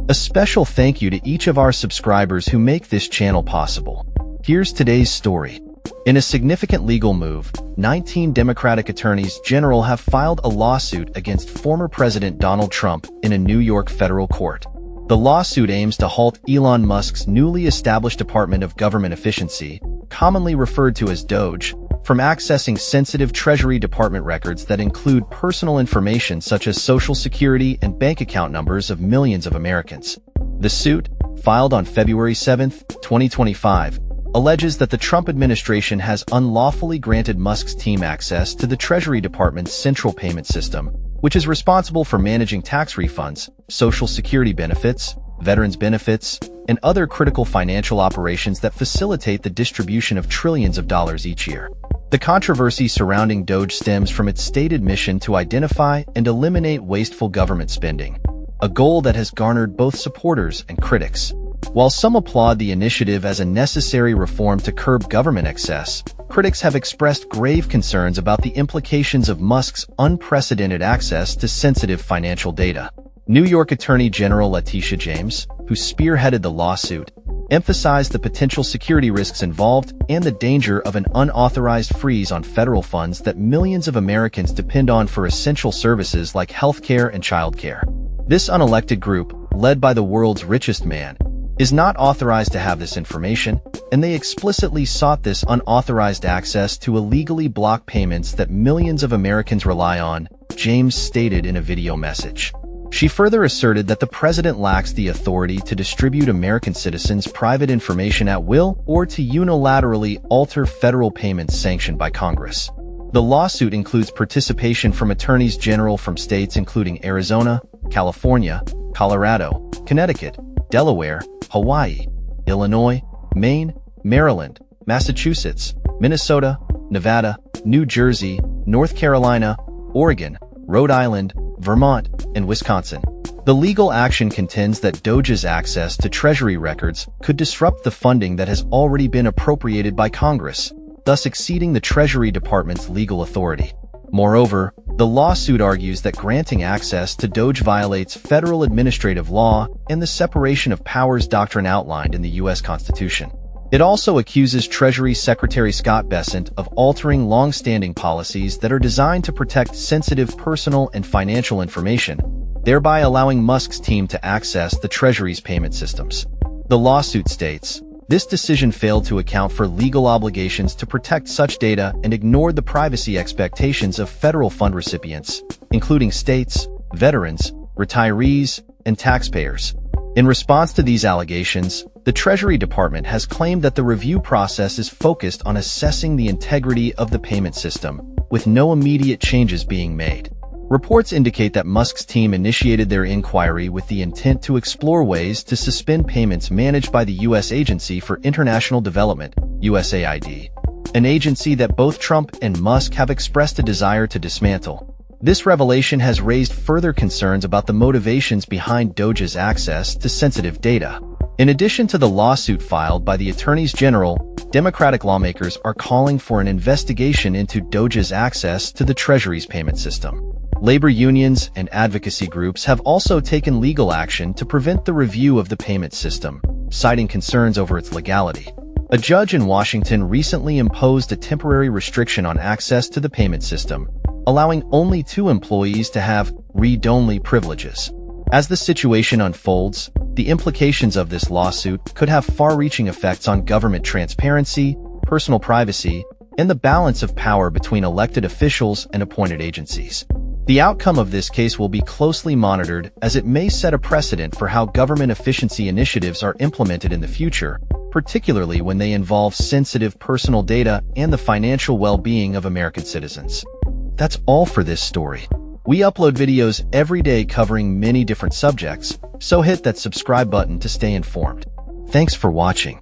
A special thank you to each of our subscribers who make this channel possible. Here's today's story. In a significant legal move, 19 Democratic attorneys general have filed a lawsuit against former President Donald Trump in a New York federal court. The lawsuit aims to halt Elon Musk's newly established Department of Government Efficiency, commonly referred to as DOGE, from accessing sensitive Treasury Department records that include personal information such as Social Security and bank account numbers of millions of Americans. The suit, filed on February 7, 2025, alleges that the Trump administration has unlawfully granted Musk's team access to the Treasury Department's central payment system, which is responsible for managing tax refunds, Social Security benefits, veterans benefits, and other critical financial operations that facilitate the distribution of trillions of dollars each year. The controversy surrounding DOGE stems from its stated mission to identify and eliminate wasteful government spending, a goal that has garnered both supporters and critics. While some applaud the initiative as a necessary reform to curb government excess, critics have expressed grave concerns about the implications of Musk's unprecedented access to sensitive financial data. New York Attorney General Letitia James, who spearheaded the lawsuit, emphasized the potential security risks involved and the danger of an unauthorized freeze on federal funds that millions of Americans depend on for essential services like healthcare and childcare. This unelected group, led by the world's richest man, is not authorized to have this information, and they explicitly sought this unauthorized access to illegally block payments that millions of Americans rely on, James stated in a video message. She further asserted that the president lacks the authority to distribute American citizens' private information at will or to unilaterally alter federal payments sanctioned by Congress. The lawsuit includes participation from attorneys general from states including Arizona, California, Colorado, Connecticut, Delaware, Hawaii, Illinois, Maine, Maryland, Massachusetts, Minnesota, Nevada, New Jersey, North Carolina, Oregon, Rhode Island, Vermont, and Wisconsin. The legal action contends that DOGE's access to Treasury records could disrupt the funding that has already been appropriated by Congress, thus exceeding the Treasury Department's legal authority. Moreover, the lawsuit argues that granting access to DOGE violates federal administrative law and the separation of powers doctrine outlined in the U.S. Constitution. It also accuses Treasury Secretary Scott Bessent of altering long-standing policies that are designed to protect sensitive personal and financial information, thereby allowing Musk's team to access the Treasury's payment systems. The lawsuit states, "This decision failed to account for legal obligations to protect such data and ignored the privacy expectations of federal fund recipients, including states, veterans, retirees, and taxpayers." In response to these allegations, the Treasury Department has claimed that the review process is focused on assessing the integrity of the payment system, with no immediate changes being made. Reports indicate that Musk's team initiated their inquiry with the intent to explore ways to suspend payments managed by the U.S. Agency for International Development, USAID, an agency that both Trump and Musk have expressed a desire to dismantle. This revelation has raised further concerns about the motivations behind DOGE's access to sensitive data. In addition to the lawsuit filed by the attorneys general, Democratic lawmakers are calling for an investigation into DOGE's access to the Treasury's payment system. Labor unions and advocacy groups have also taken legal action to prevent the review of the payment system, citing concerns over its legality. A judge in Washington recently imposed a temporary restriction on access to the payment system, allowing only 2 employees to have read-only privileges. As the situation unfolds, the implications of this lawsuit could have far-reaching effects on government transparency, personal privacy, and the balance of power between elected officials and appointed agencies. The outcome of this case will be closely monitored as it may set a precedent for how government efficiency initiatives are implemented in the future, particularly when they involve sensitive personal data and the financial well-being of American citizens. That's all for this story. We upload videos every day covering many different subjects, so hit that subscribe button to stay informed. Thanks for watching.